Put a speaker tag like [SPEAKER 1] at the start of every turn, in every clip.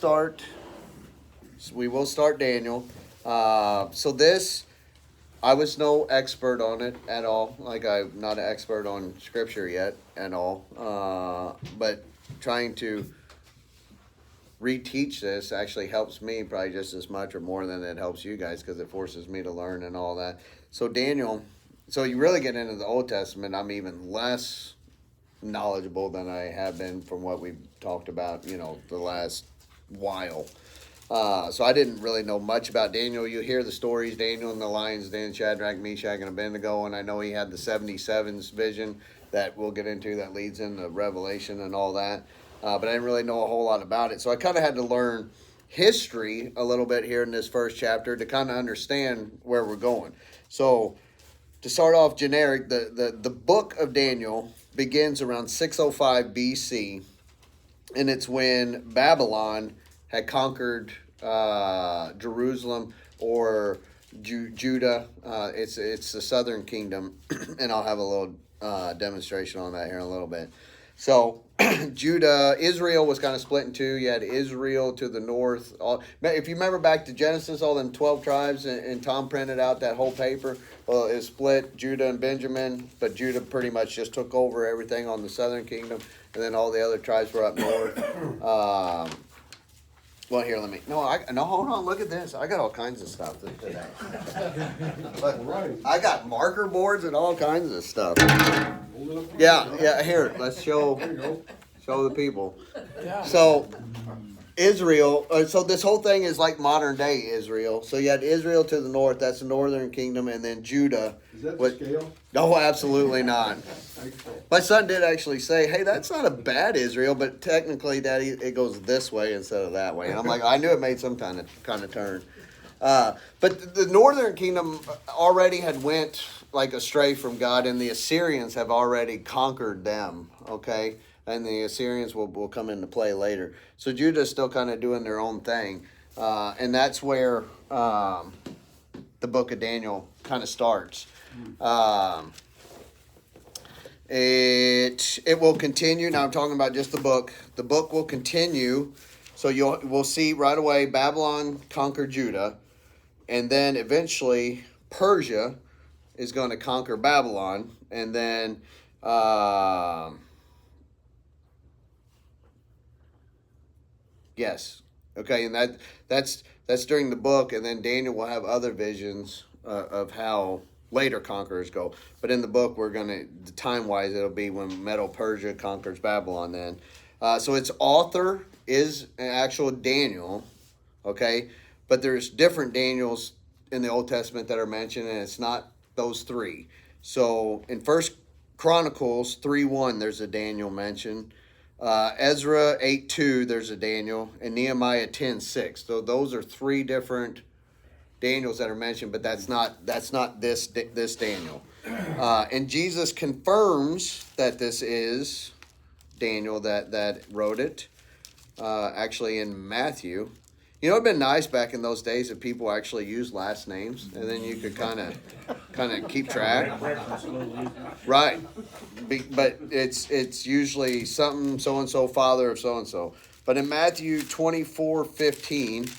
[SPEAKER 1] start. We will start Daniel. So this, I was no expert on it at all. Like I'm not an expert on scripture yet at all. But trying to reteach this actually helps me probably just as much or more than it helps you guys because it forces me to learn and all that. So Daniel, so you really get into the Old Testament, I'm even less knowledgeable than I have been from what we've talked about, the last while. So I didn't really know much about Daniel. You hear the stories, Daniel and the lions, Dan, Shadrach, Meshach, and Abednego, and I know he had the 77s vision that we'll get into that leads into Revelation and all that. But I didn't really know a whole lot about it. So I kind of had to learn history a little bit here in this first chapter to kind of understand where we're going. So to start off generic, the book of Daniel begins around 605 BC, and it's when Babylon had conquered Jerusalem or Judah. It's the southern kingdom, and I'll have a little demonstration on that here in a little bit. So Judah, Israel was kind of split in two. You had Israel to the north. If you remember back to Genesis, all them 12 tribes, and Tom printed out that whole paper. Well, it split Judah and Benjamin, but Judah pretty much just took over everything on the southern kingdom, and then all the other tribes were up north. Well, here, no, hold on, look at this. I got all kinds of stuff today. But I got marker boards and all kinds of stuff. Yeah, here, let's show the people. So, Israel, so this whole thing is like modern day Israel. So you had Israel to the north, that's the northern kingdom, and then Judah.
[SPEAKER 2] Is that the scale?
[SPEAKER 1] No, absolutely not. My son did actually say, hey, that's not a bad Israel, but technically, Daddy, it goes this way instead of that way. And I'm like, I knew it made some kind of turn. But the northern kingdom already had went like astray from God, and the Assyrians have already conquered them, okay? And the Assyrians will come into play later. So Judah's still kind of doing their own thing. And that's where the book of Daniel kind of starts. It will continue. Now I'm talking about just the book. The book will continue. So we'll see right away Babylon conquer Judah. And then eventually Persia is going to conquer Babylon. And then yes. Okay, and that's during the book, and then Daniel will have other visions of how later conquerors go. But in the book, time-wise, it'll be when Medo-Persia conquers Babylon then. So its author is an actual Daniel, okay? But there's different Daniels in the Old Testament that are mentioned, and it's not those three. So in First Chronicles 3:1, there's a Daniel mentioned. Ezra 8:2, there's a Daniel, and Nehemiah 10:6. So those are three different Daniels that are mentioned, but that's not this Daniel. And Jesus confirms that this is Daniel that wrote it. Actually, in Matthew. It'd been nice back in those days if people actually used last names, and then you could kind of keep track. Right. But it's usually something so and so, father of so and so. But in Matthew 24:15,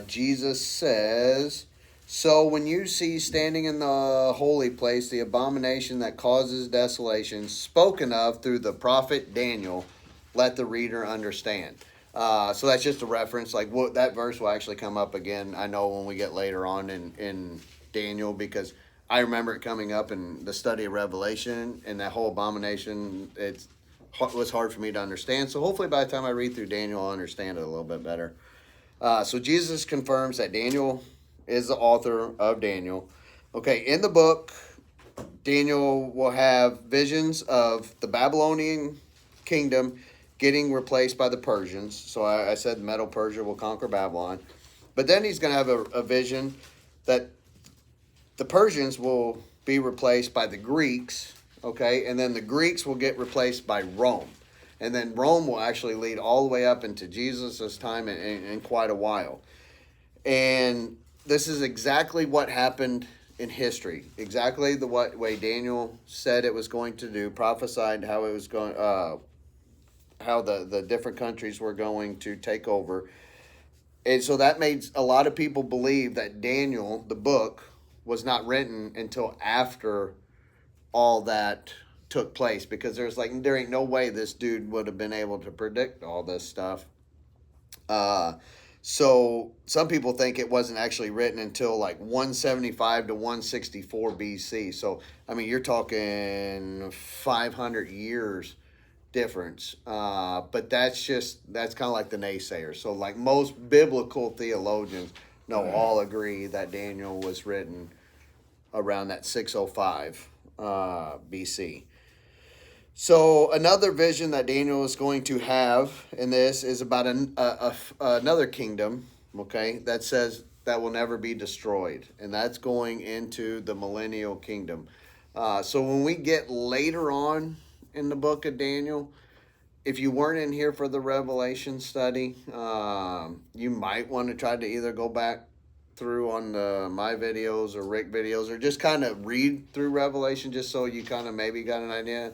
[SPEAKER 1] Jesus says, "So when you see standing in the holy place the abomination that causes desolation, spoken of through the prophet Daniel, let the reader understand." So that's just a reference. Like that verse will actually come up again, I know, when we get later on in Daniel, because I remember it coming up in the study of Revelation, and that whole abomination, it was hard for me to understand. So hopefully by the time I read through Daniel, I'll understand it a little bit better. So Jesus confirms that Daniel is the author of Daniel. Okay, in the book, Daniel will have visions of the Babylonian kingdom getting replaced by the Persians. So I said Medo-Persia will conquer Babylon. But then he's going to have a vision that the Persians will be replaced by the Greeks, okay? And then the Greeks will get replaced by Rome. And then Rome will actually lead all the way up into Jesus' time in quite a while. And this is exactly what happened in history. Exactly the way Daniel said it was going to do, prophesied how it was going how the different countries were going to take over. And so that made a lot of people believe that Daniel, the book, was not written until after all that took place, because there's like there ain't no way this dude would have been able to predict all this stuff. Uh, so some people think it wasn't actually written until like 175 to 164 BC. So I mean, you're talking 500 years difference. But that's kind of like the naysayers. So like most biblical theologians, no, all agree that Daniel was written around that 605 BC. So another vision that Daniel is going to have in this is about another kingdom, okay, that says that will never be destroyed, and that's going into the millennial kingdom. So when we get later on in the book of Daniel, if you weren't in here for the Revelation study, you might want to try to either go back through on my videos or Rick videos, or just kind of read through Revelation just so you kind of maybe got an idea,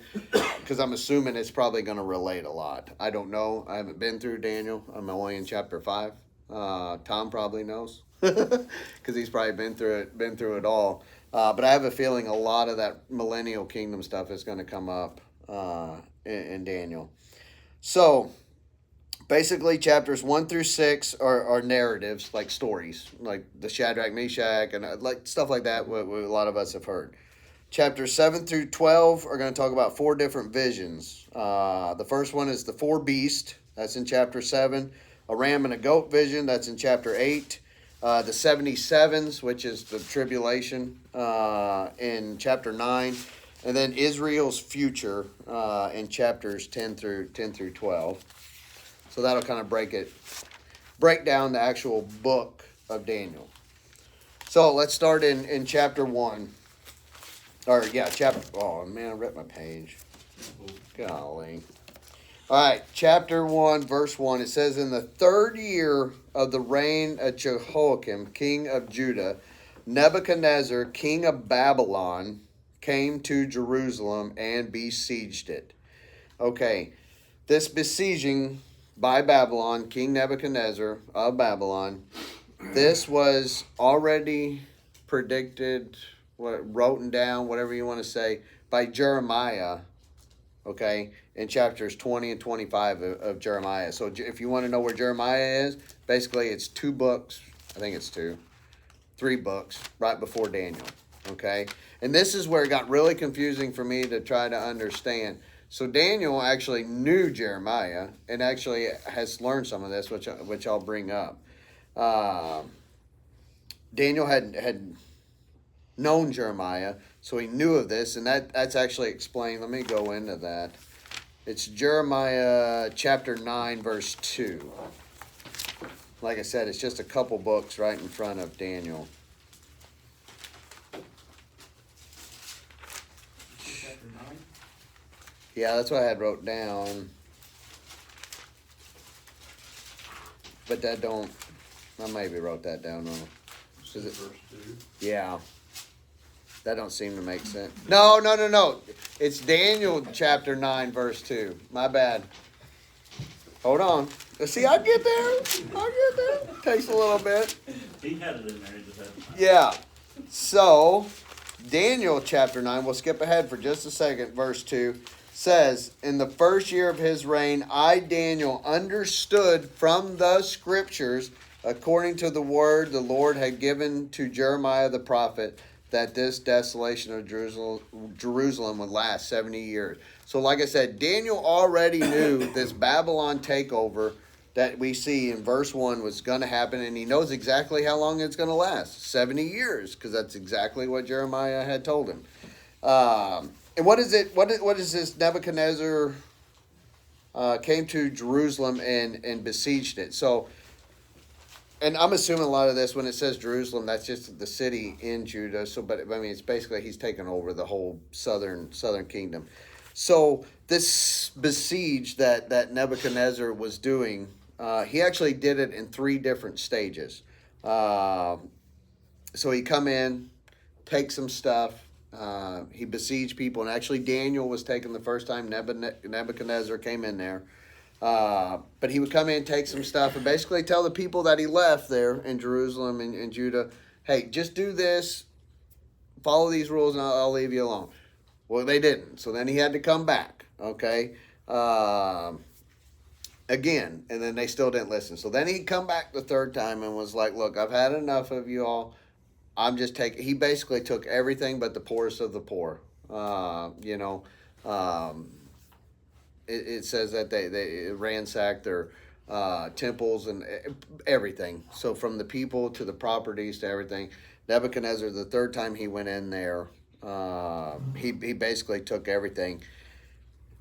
[SPEAKER 1] because I'm assuming it's probably going to relate a lot. I don't know. I haven't been through Daniel. I'm only in chapter 5. Tom probably knows because he's probably been through it all. But I have a feeling a lot of that millennial kingdom stuff is going to come up in Daniel. So basically, chapters 1 through 6 are narratives, like stories, like the Shadrach, Meshach, and like stuff like that. What a lot of us have heard. Chapters 7 through 12 are going to talk about 4 different visions. The first one is the 4 beasts. That's in chapter 7. A ram and a goat vision. That's in chapter 8. The 77s, which is the tribulation, in chapter 9. And then Israel's future in chapters 10 through 12. So that'll kind of break down the actual book of Daniel. So let's start in chapter 1. Oh man, I ripped my page. Golly. All right, chapter 1, verse 1. It says, in the 3rd year of the reign of Jehoiakim, king of Judah, Nebuchadnezzar, king of Babylon, came to Jerusalem and besieged it. Okay, this besieging by Babylon, King Nebuchadnezzar of Babylon, this was already predicted, written down, whatever you want to say, by Jeremiah, okay, in chapters 20 and 25 of Jeremiah. So if you want to know where Jeremiah is, basically it's 2 books, I think it's 3 books, right before Daniel, okay? And this is where it got really confusing for me to try to understand. So Daniel actually knew Jeremiah and actually has learned some of this, which I'll bring up. Daniel had known Jeremiah, so he knew of this, and that's actually explained. Let me go into that. It's Jeremiah chapter 9, verse 2. Like I said, it's just a couple books right in front of Daniel. Yeah, that's what I had wrote down. But I maybe wrote that down wrong. Verse 2? Yeah. That don't seem to make sense. No. It's Daniel chapter 9, verse 2. My bad. Hold on. See, I get there. Takes a little bit.
[SPEAKER 2] He had it in there. He just had it.
[SPEAKER 1] Yeah. So, Daniel chapter 9, we'll skip ahead for just a second, verse 2. Says, in the 1st year of his reign, I, Daniel, understood from the scriptures, according to the word the Lord had given to Jeremiah the prophet, that this desolation of Jerusalem would last 70 years. So like I said, Daniel already knew this Babylon takeover that we see in verse 1 was going to happen, and he knows exactly how long it's going to last, 70 years, because that's exactly what Jeremiah had told him. And what is it? What is this? Nebuchadnezzar came to Jerusalem and besieged it. So, and I'm assuming a lot of this, when it says Jerusalem, that's just the city in Judah. So, but I mean, it's basically he's taken over the whole southern kingdom. So this besiege that Nebuchadnezzar was doing, he actually did it in 3 different stages. So he come in, take some stuff. He besieged people, and actually Daniel was taken the first time Nebuchadnezzar came in there. But he would come in, take some stuff, and basically tell the people that he left there in Jerusalem and Judah, hey, just do this, follow these rules, and I'll leave you alone. Well, they didn't. So then he had to come back, okay? Again, and then they still didn't listen. So then he come back the third time and was like, look, I've had enough of you all. I'm just taking, he basically took everything but the poorest of the poor. It says that they ransacked their temples and everything. So from the people to the properties to everything. Nebuchadnezzar, the third time he went in there, he basically took everything.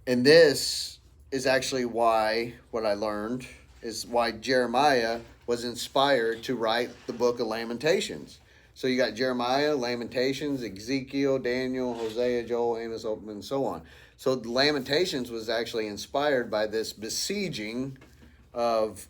[SPEAKER 1] And this is actually why, what I learned, is why Jeremiah was inspired to write the book of Lamentations. So you got Jeremiah, Lamentations, Ezekiel, Daniel, Hosea, Joel, Amos, Obed, and so on. So the Lamentations was actually inspired by this besieging of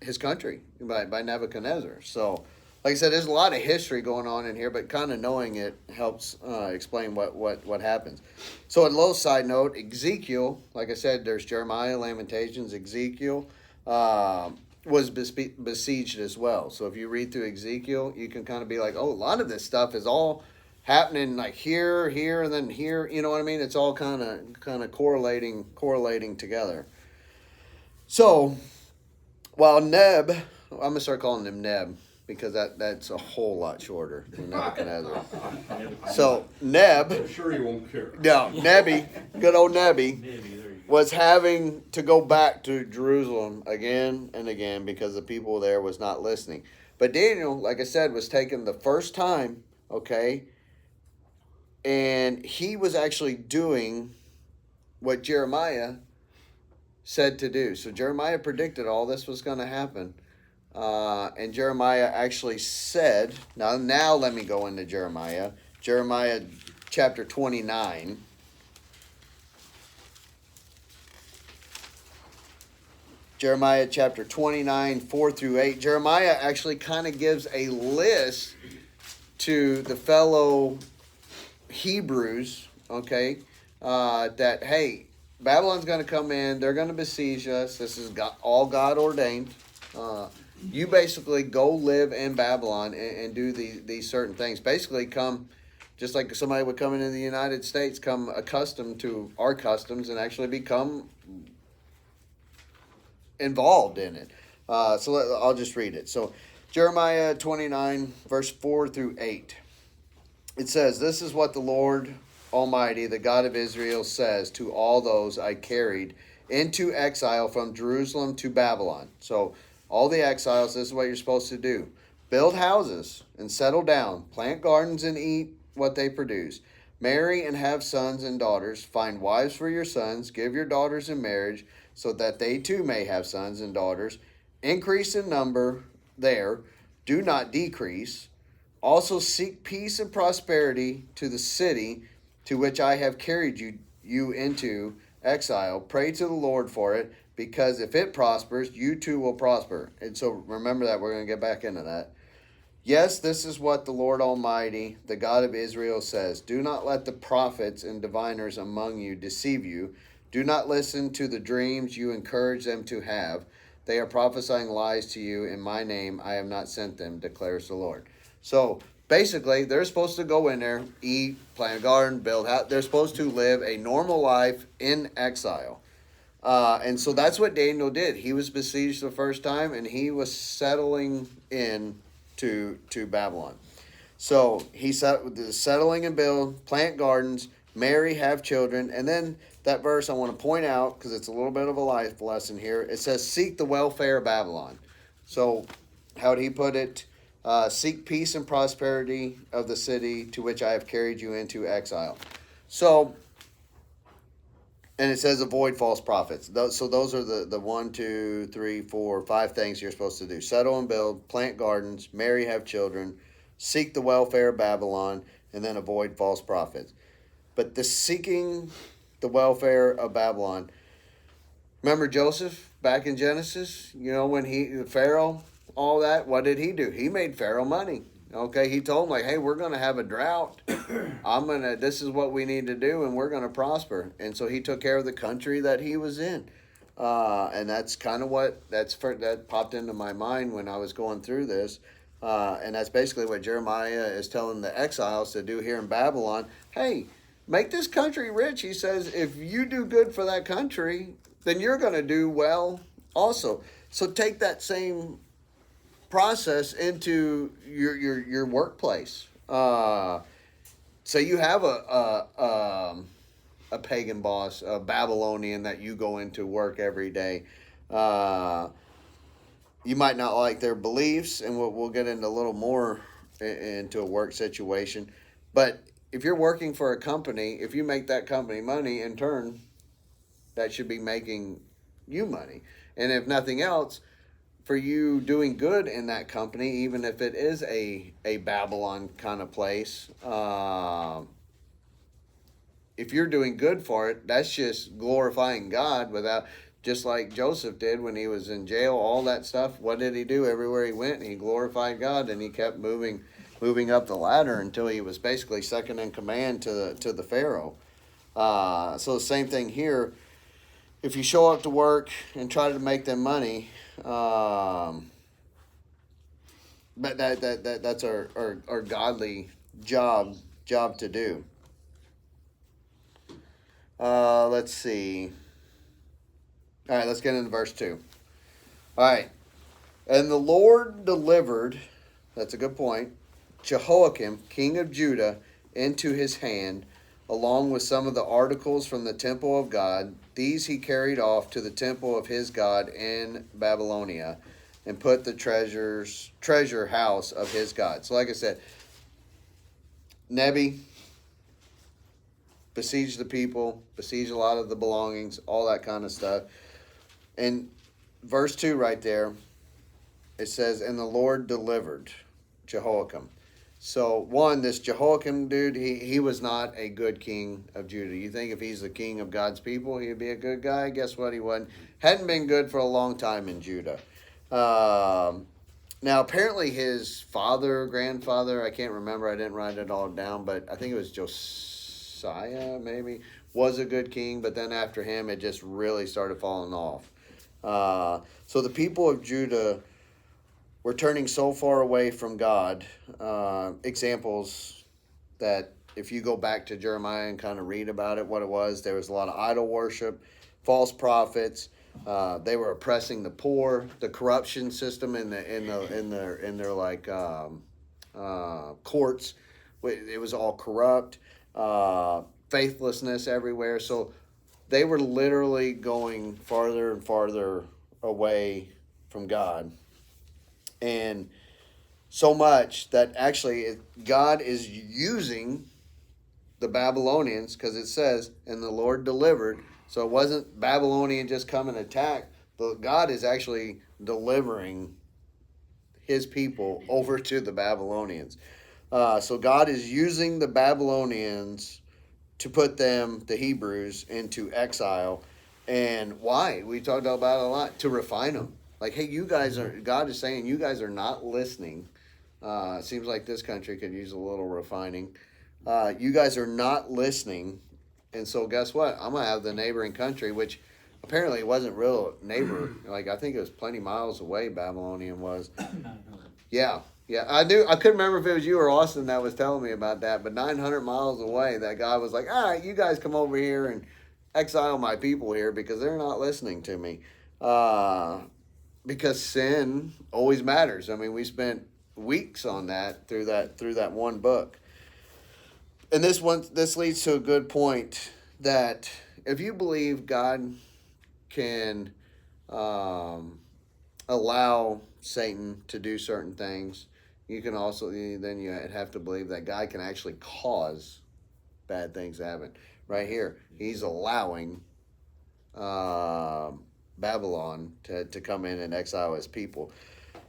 [SPEAKER 1] his country by Nebuchadnezzar. So, like I said, there's a lot of history going on in here, but kind of knowing it helps explain what happens. So, a little side note, Ezekiel, like I said, there's Jeremiah, Lamentations, Ezekiel, was besieged as well. So if you read through Ezekiel, you can kind of be like, oh, a lot of this stuff is all happening like here, and then here. You know what I mean? It's all kind of correlating together. So while Neb, I'm gonna start calling him Neb because that's a whole lot shorter than Nebuchadnezzar. So Neb,
[SPEAKER 3] I'm sure he won't care.
[SPEAKER 1] no, Nebi, good old Nebi,
[SPEAKER 2] Maybe, there you go.
[SPEAKER 1] was having to go back to Jerusalem again and again because the people there was not listening. But Daniel, like I said, was taken the first time, okay, and he was actually doing what Jeremiah said to do. So Jeremiah predicted all this was going to happen. And Jeremiah actually said, now let me go into Jeremiah. Jeremiah chapter 29. Jeremiah chapter 29, 4 through 8. Jeremiah actually kind of gives a list to the fellow Hebrews, okay, that, hey, Babylon's going to come in. They're going to besiege us. This is all God ordained. You basically go live in Babylon and do these certain things. Basically come, just like somebody would come into the United States, come accustomed to our customs and actually become involved in it. So I'll just read it. So Jeremiah 29, verse 4 through 8. It says, this is what the Lord Almighty, the God of Israel, says to all those I carried into exile from Jerusalem to Babylon. So all the exiles, this is what you're supposed to do. Build houses and settle down. Plant gardens and eat what they produce. Marry and have sons and daughters. Find wives for your sons. Give your daughters in marriage, so that they too may have sons and daughters. Increase in number there. Do not decrease. Also seek peace and prosperity to the city to which I have carried you into exile. Pray to the Lord for it, because if it prospers, you too will prosper. And so remember that. We're going to get back into that. Yes, this is what the Lord Almighty, the God of Israel, says. Do not let the prophets and diviners among you deceive you. Do not listen to the dreams you encourage them to have. They are prophesying lies to you. In my name I have not sent them, declares the Lord. So basically, they're supposed to go in there, eat, plant a garden, build house. They're supposed to live a normal life in exile. And so that's what Daniel did. He was besieged the first time, and he was settling in to Babylon. So he settling and build, plant gardens, marry, have children, and then that verse I want to point out, because it's a little bit of a life lesson here. It says, seek the welfare of Babylon. So how did he put it? Seek peace and prosperity of the city to which I have carried you into exile. So, and it says avoid false prophets. So those are the 1, 2, 3, 4, 5 things you're supposed to do. Settle and build, plant gardens, marry, have children, seek the welfare of Babylon, and then avoid false prophets. But the seeking the welfare of Babylon. Remember Joseph back in Genesis? You know, when Pharaoh, all that, what did he do? He made Pharaoh money. Okay, he told him, like, hey, we're going to have a drought. This is what we need to do, and we're going to prosper. And so he took care of the country that he was in. And that's kind of that popped into my mind when I was going through this. And that's basically what Jeremiah is telling the exiles to do here in Babylon. Hey, make this country rich. He says, if you do good for that country, then you're going to do well also. So take that same process into your workplace. So you have a pagan boss, a Babylonian that you go into work every day. You might not like their beliefs, and we'll get into a little more into a work situation. But if you're working for a company, if you make that company money, in turn, that should be making you money. And if nothing else, for you doing good in that company, even if it is a Babylon kind of place, if you're doing good for it, that's just glorifying God without, just like Joseph did when he was in jail, all that stuff. What did he do? Everywhere he went, he glorified God, and he kept moving up the ladder until he was basically second in command to the Pharaoh. So the same thing here. If you show up to work and try to make them money, but that's our godly job to do. Let's see. All right, let's get into verse 2. All right. And the Lord delivered, that's a good point, Jehoiakim, king of Judah, into his hand, along with some of the articles from the temple of God. These he carried off to the temple of his God in Babylonia, and put the treasure house of his God. So like I said, Nebi besieged the people, besieged a lot of the belongings, all that kind of stuff. And verse 2 right there, it says, and the Lord delivered Jehoiakim. So, one, this Jehoiakim dude, he was not a good king of Judah. You think if he's the king of God's people, he'd be a good guy? Guess what? He wasn't. Hadn't been good for a long time in Judah. Now, apparently his father, grandfather, I can't remember, I didn't write it all down, but I think it was Josiah, maybe, was a good king, but then after him, it just really started falling off. So the people of Judah were turning so far away from God. Examples that if you go back to Jeremiah and kind of read about it, what it was, there was a lot of idol worship, false prophets. They were oppressing the poor. The corruption system in their like courts, it was all corrupt. Faithlessness everywhere. So they were literally going farther and farther away from God. And so much that actually God is using the Babylonians, because it says, and the Lord delivered. So it wasn't Babylonian just come and attack, but God is actually delivering his people over to the Babylonians. So God is using the Babylonians to put them, the Hebrews, into exile. And why? We talked about it a lot. To refine them. Like, hey, you guys are, God is saying you guys are not listening. It seems like this country could use a little refining. You guys are not listening. And so guess what? I'm going to have the neighboring country, which apparently it wasn't real neighbor. Like, I think it was plenty miles away, Babylonian was. Yeah. Yeah, I couldn't remember if it was you or Austin that was telling me about that, but 900 miles away, that guy was like, all right, you guys come over here and exile my people here because they're not listening to me. Because sin always matters. I mean, we spent weeks on that through that one book. And this leads to a good point that if you believe God can allow Satan to do certain things, you can also, then you have to believe that God can actually cause bad things to happen. Right here, he's allowing Babylon to come in and exile his people.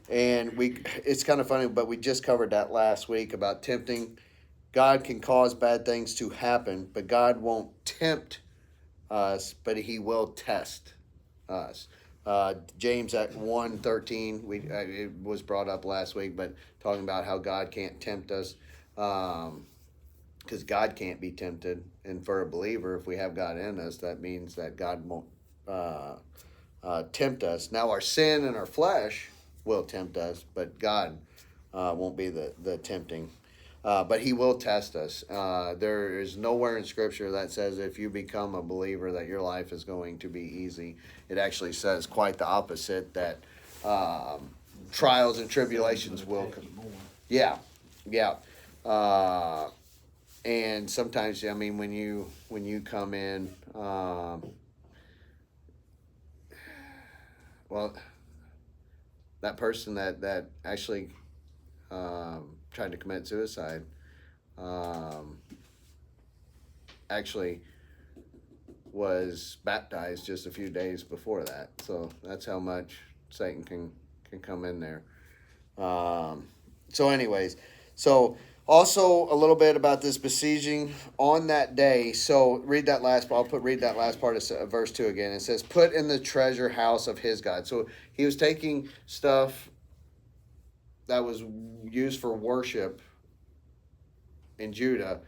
[SPEAKER 1] And it's kind of funny, but we just covered that last week about tempting. God can cause bad things to happen, but God won't tempt us, but he will test us. James at 1:13, it was brought up last week, but talking about how God can't tempt us, because God can't be tempted. And for a believer, if we have God in us, that means that God won't tempt us. Now our sin and our flesh will tempt us, but God won't be the tempting. But he will test us. There is nowhere in Scripture that says if you become a believer that your life is going to be easy. It actually says quite the opposite, that trials and tribulations will come. Yeah, yeah. And sometimes, I mean, when you come in, well, that person that actually tried to commit suicide, actually was baptized just a few days before that. So that's how much Satan can come in there. So anyways, so also a little bit about this besieging on that day. So read that last part. Read that last part of verse 2 again. It says, put in the treasure house of his God. So he was taking stuff that was used for worship in Judah,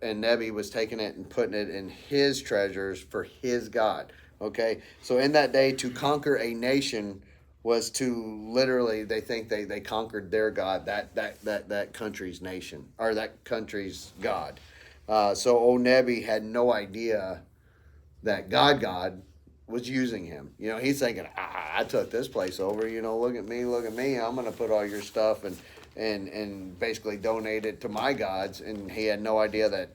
[SPEAKER 1] and Nebi was taking it and putting it in his treasures for his God. Okay, so in that day, to conquer a nation was to literally, they think they conquered their God, that country's nation, or that country's God. So Nebi had no idea that God was using him. You know, he's thinking, I took this place over. You know, look at me. I'm going to put all your stuff and basically donate it to my gods. And he had no idea that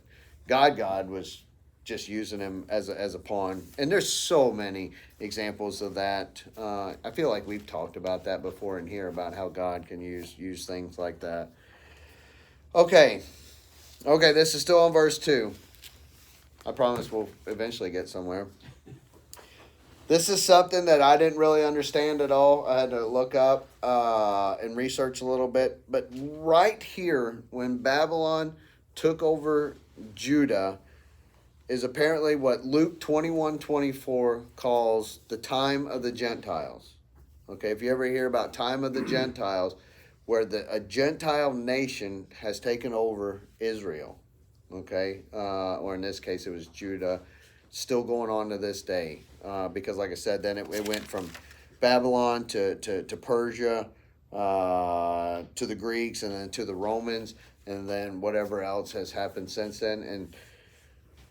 [SPEAKER 1] God was just using him as a pawn. And there's so many examples of that. I feel like we've talked about that before in here, about how God can use things like that. Okay, this is still on verse 2. I promise we'll eventually get somewhere. This is something that I didn't really understand at all. I had to look up and research a little bit. But right here, when Babylon took over Judah, is apparently what Luke 21:24 calls the time of the Gentiles. Okay, if you ever hear about time of the Gentiles, where a Gentile nation has taken over Israel. Okay, or in this case, it was Judah. Still going on to this day, because like I said, then it went from Babylon to Persia, to the Greeks, and then to the Romans, and then whatever else has happened since then. And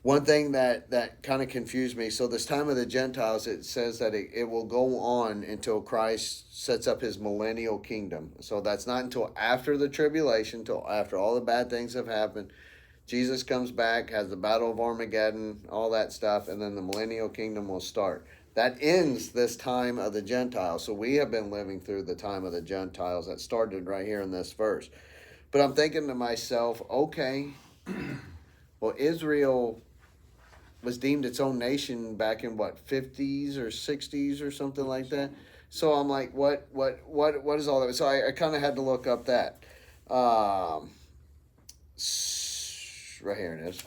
[SPEAKER 1] one thing that kind of confused me, so this time of the Gentiles, it says that it will go on until Christ sets up his millennial kingdom. So that's not until after the tribulation, until after all the bad things have happened. Jesus comes back, has the Battle of Armageddon, all that stuff, and then the millennial kingdom will start. That ends this time of the Gentiles. So we have been living through the time of the Gentiles that started right here in this verse. But I'm thinking to myself, okay, well, Israel was deemed its own nation back in what, 50s or 60s or something like that. So I'm like, what is all that? So I kind of had to look up that. Right here it is.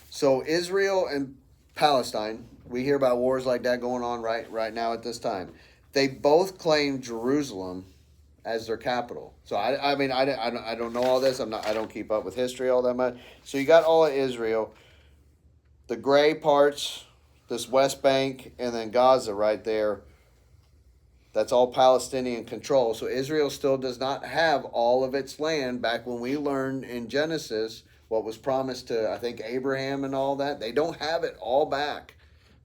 [SPEAKER 1] So Israel and Palestine, we hear about wars like that going on right now at this time. They both claim Jerusalem as their capital. So I mean I don't know all this. I don't keep up with history all that much. So you got all of Israel, the gray parts, this West Bank, and then Gaza right there. That's all Palestinian control. So Israel still does not have all of its land. Back when we learned in Genesis what was promised to, I think, Abraham and all that, they don't have it all back.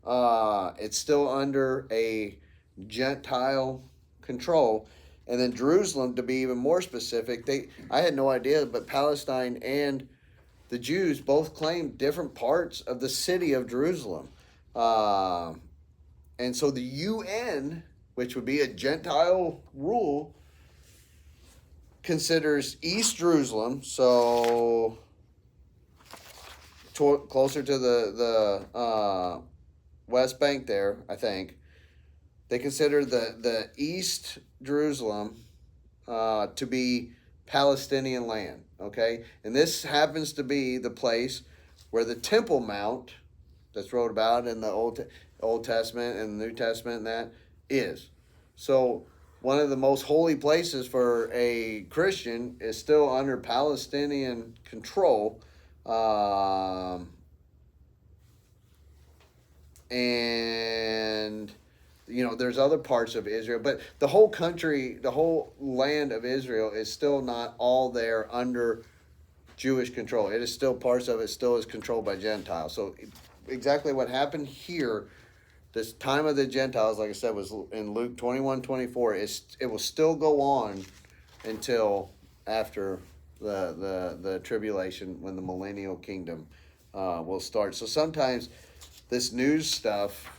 [SPEAKER 1] It's still under a Gentile control. And then Jerusalem, to be even more specific, I had no idea, but Palestine and the Jews both claim different parts of the city of Jerusalem. And so the UN, which would be a Gentile rule, considers East Jerusalem, so closer to the West Bank there, I think. They consider the East Jerusalem to be Palestinian land, okay? And this happens to be the place where the Temple Mount, that's wrote about in the Old Testament and the New Testament and that, is. So one of the most holy places for a Christian is still under Palestinian control. and there's other parts of Israel, but the whole country, the whole land of Israel is still not all there under Jewish control. It is still, parts of it still is controlled by Gentiles. So exactly what happened here, this time of the Gentiles, like I said, was in Luke 21:24. It will still go on until after the tribulation, when the millennial kingdom will start. So sometimes this news stuff,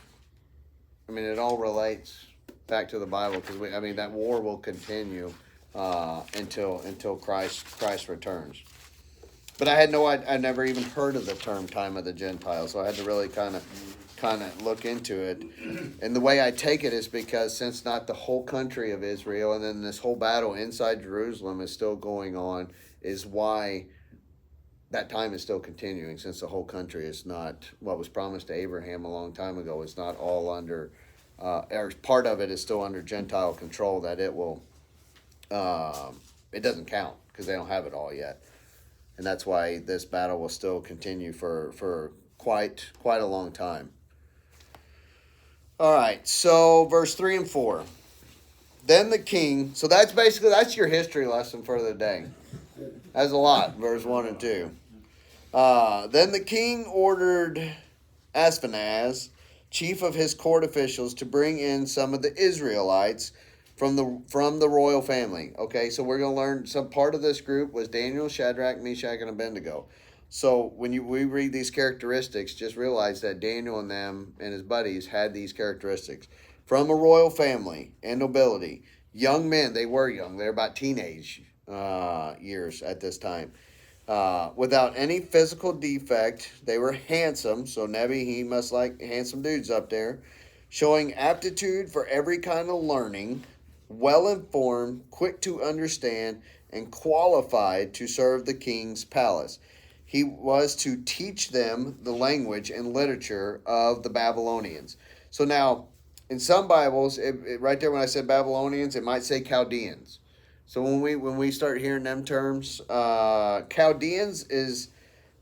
[SPEAKER 1] I mean, it all relates back to the Bible, because that war will continue until Christ returns. But I never even heard of the term "time of the Gentiles," so I had to really kind of look into it. And the way I take it is because since not the whole country of Israel, and then this whole battle inside Jerusalem is still going on, is why that time is still continuing, since the whole country is not what was promised to Abraham a long time ago. It's not all under, or part of it is still under Gentile control, that it will, it doesn't count because they don't have it all yet. And that's why this battle will still continue for quite a long time. All right, so verse 3 and 4. Then the king, so that's your history lesson for the day. That's a lot, verse 1 and 2. Then the king ordered Ashpenaz, chief of his court officials, to bring in some of the Israelites from the royal family. Okay, so we're going to learn some part of this group was Daniel, Shadrach, Meshach, and Abednego. So when we read these characteristics, just realize that Daniel and them and his buddies had these characteristics. From a royal family and nobility, young men, they were young, they're about teenage years at this time. Without any physical defect, they were handsome. So Nebi, he must like handsome dudes up there. Showing aptitude for every kind of learning, well-informed, quick to understand, and qualified to serve the king's palace. He was to teach them the language and literature of the Babylonians. So now, in some Bibles, right there when I said Babylonians, it might say Chaldeans. So when we start hearing them terms, Chaldeans is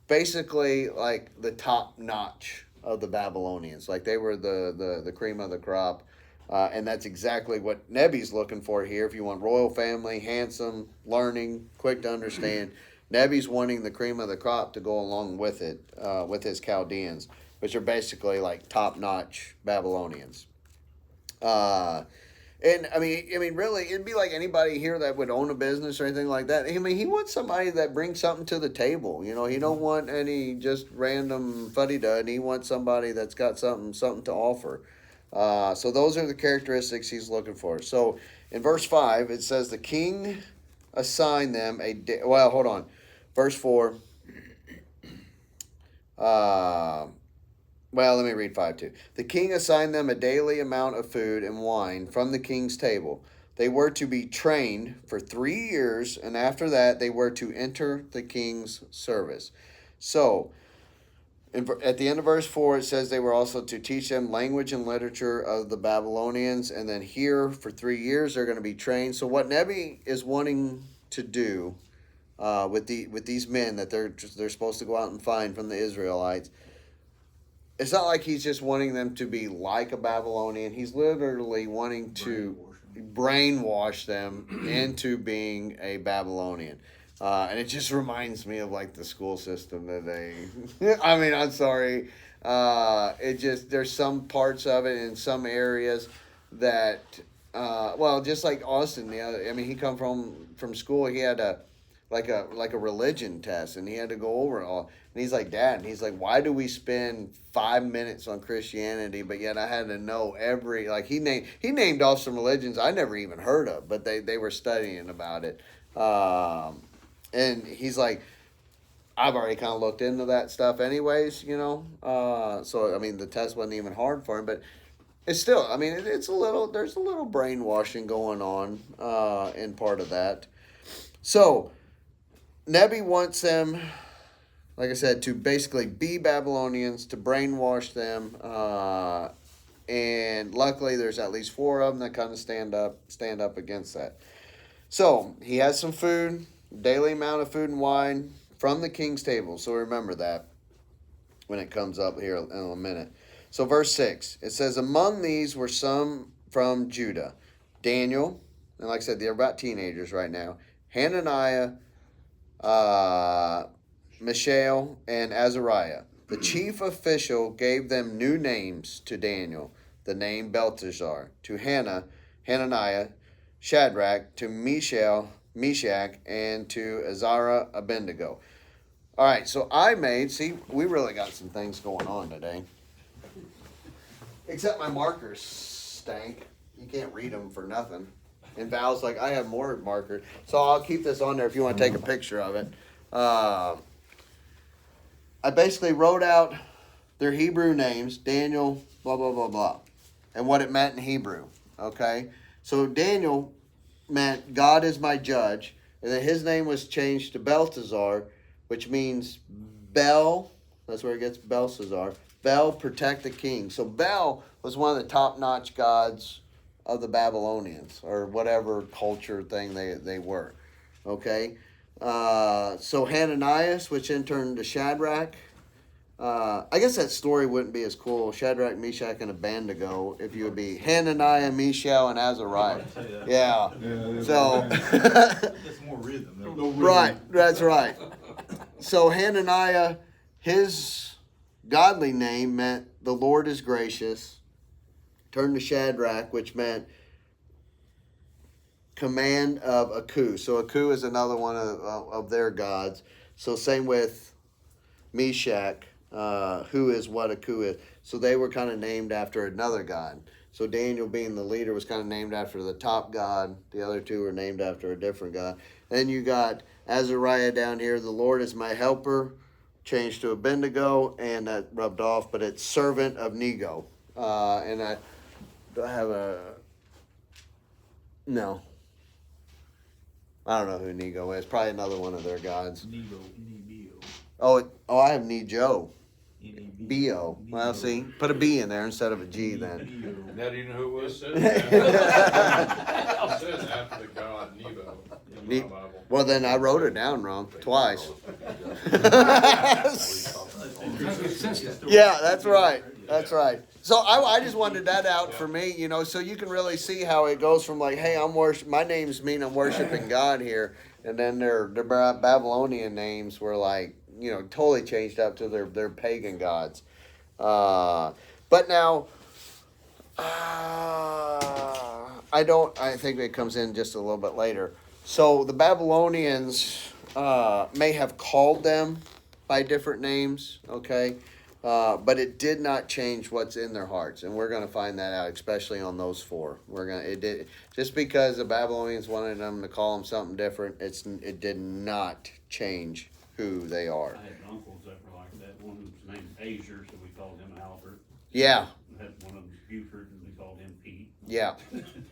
[SPEAKER 1] basically like the top notch of the Babylonians. Like they were the cream of the crop. And that's exactly what Nebi's looking for here. If you want royal family, handsome, learning, quick to understand, Nebi's wanting the cream of the crop to go along with it, with his Chaldeans, which are basically like top notch Babylonians. And I mean, really, it'd be like anybody here that would own a business or anything like that. I mean, he wants somebody that brings something to the table. He don't want any just random fuddy-dud. He wants somebody that's got something to offer. So those are the characteristics he's looking for. So in verse 5, it says the king assigned them a day. Well, hold on. Verse 4. Well, let me read 5 too. The king assigned them a daily amount of food and wine from the king's table. They were to be trained for 3 years, and after that they were to enter the king's service. So, at the end of verse 4, it says they were also to teach them language and literature of the Babylonians, and then here for 3 years they're going to be trained. So what Nebi is wanting to do with these men that they're supposed to go out and find from the Israelites, it's not like he's just wanting them to be like a Babylonian. He's literally wanting to brainwash them into being a Babylonian. And it just reminds me of like the school system that I mean, I'm sorry. There's some parts of it in some areas that, just like Austin, he come from school. He had a religion test, and he had to go over it all. And he's like, Dad, and he's like, why do we spend 5 minutes on Christianity, but yet I had to know every, like he named off some religions I never even heard of, but they were studying about it. And he's like, I've already kind of looked into that stuff anyways, so I mean the test wasn't even hard for him, but it's still, I mean, there's a little brainwashing going on in part of that. So Nebi wants them, like I said, to basically be Babylonians, to brainwash them, and luckily there's at least 4 of them that kind of stand up against that. So he has some food, daily amount of food and wine from the king's table. So remember that when it comes up here in a minute. So verse 6, it says, among these were some from Judah. Daniel, and like I said, they're about teenagers right now. Hananiah, Mishael, and Azariah. The chief official gave them new names to Daniel, the name Belteshazzar, to Hananiah, Shadrach, to Mishael, Meshach, and to Azariah, Abednego. All right, so we really got some things going on today. Except my markers stank. You can't read them for nothing. And Val's like, I have more markers. So I'll keep this on there if you want to take a picture of it. I basically wrote out their Hebrew names, Daniel, blah, blah, blah, blah, and what it meant in Hebrew, okay? So Daniel meant God is my judge, and then his name was changed to Belteshazzar, which means Bel, that's where it gets Belshazzar, Bel, protect the king. So Bel was one of the top-notch gods of the Babylonians, or whatever culture thing they were, okay? So Hananias, which in turned to Shadrach. I guess that story wouldn't be as cool. Shadrach, Meshach, and Abednego if you would be Hananiah, Mishael, and Azariah. Yeah. So.
[SPEAKER 3] That's more rhythm.
[SPEAKER 1] Right. That's right. So Hananiah, his godly name meant the Lord is gracious. Turned to Shadrach, which meant command of Aku. So Aku is another one of their gods. So same with Meshach, who is what Aku is. So they were kind of named after another god. So Daniel, being the leader, was kind of named after the top god. The other two were named after a different god. Then you got Azariah down here. The Lord is my helper. Changed to Abednego, and that rubbed off. But it's servant of Nego. Do I have a... No. I don't know who Nego is. Probably another one of their gods.
[SPEAKER 3] Nebo.
[SPEAKER 1] I have Nejo. B-O. Well, see, put a B in there instead of a G then.
[SPEAKER 4] Now do you know who it was? It says after the god Nebo in my Bible.
[SPEAKER 1] Well, then I wrote it down wrong twice. Yeah, that's right. That's right. So I just wanted that out for me, so you can really see how it goes from like, hey, I'm worshiping God here, and then their Babylonian names were like, totally changed up to their pagan gods. But now, I think it comes in just a little bit later. So the Babylonians may have called them by different names, okay? But it did not change what's in their hearts, and we're going to find that out, especially on those four. Just because the Babylonians wanted them to call them something different, it did not change who they are.
[SPEAKER 2] I had uncles that were like that. One was named Azier, so we called him Albert.
[SPEAKER 1] Yeah.
[SPEAKER 2] We had one of them Buford, and we called him Pete.
[SPEAKER 1] Yeah.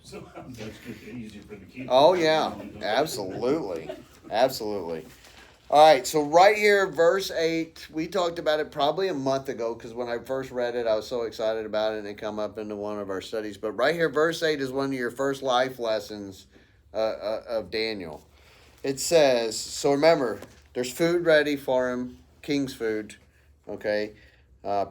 [SPEAKER 2] So that's just easier for the kids.
[SPEAKER 1] Oh yeah, absolutely, absolutely. All right, so right here, verse 8, we talked about it probably a month ago because when I first read it, I was so excited about it and it come up into one of our studies. But right here, verse 8 is one of your first life lessons of Daniel. It says, so remember, there's food ready for him, king's food, okay,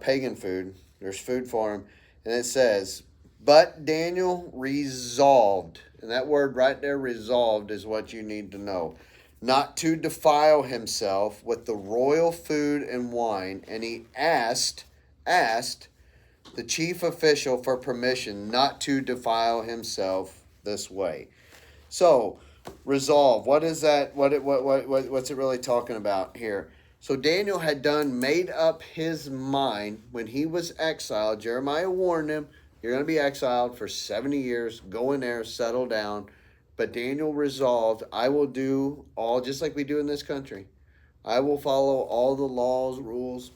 [SPEAKER 1] pagan food. There's food for him. And it says, but Daniel resolved, and that word right there, resolved, is what you need to know, not to defile himself with the royal food and wine. And he asked the chief official for permission not to defile himself this way. So, resolve. What is that? What's it really talking about here? So Daniel had made up his mind when he was exiled. Jeremiah warned him, you're going to be exiled for 70 years. Go in there, settle down. But Daniel resolved, I will do all, just like we do in this country. I will follow all the laws, rules,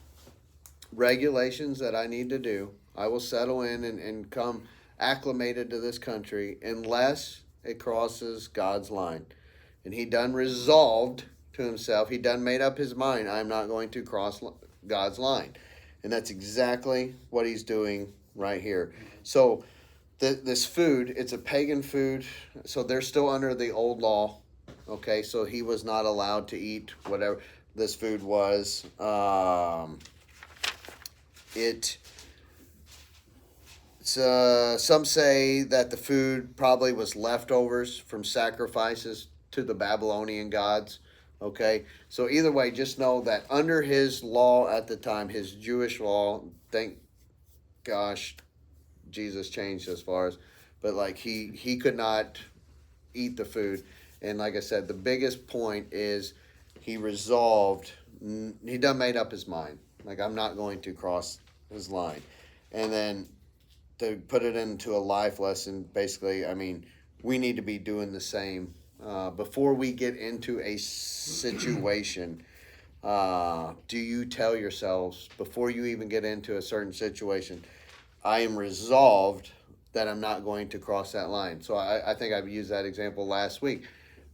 [SPEAKER 1] regulations that I need to do. I will settle in and come acclimated to this country unless it crosses God's line. And he done resolved to himself. He done made up his mind. I'm not going to cross God's line. And that's exactly what he's doing right here. So this food, it's a pagan food. So they're still under the old law. Okay, so he was not allowed to eat whatever this food was. some say that the food probably was leftovers from sacrifices to the Babylonian gods. Okay, so either way, just know that under his law at the time, his Jewish law, thank gosh, Jesus changed as far as, but like he could not eat the food, and like I said, the biggest point is he resolved. He done made up his mind. Like, I'm not going to cross his line, and then to put it into a life lesson, basically, I mean, we need to be doing the same before we get into a situation. Do you tell yourselves before you even get into a certain situation, I am resolved that I'm not going to cross that line. So I think I've used that example last week.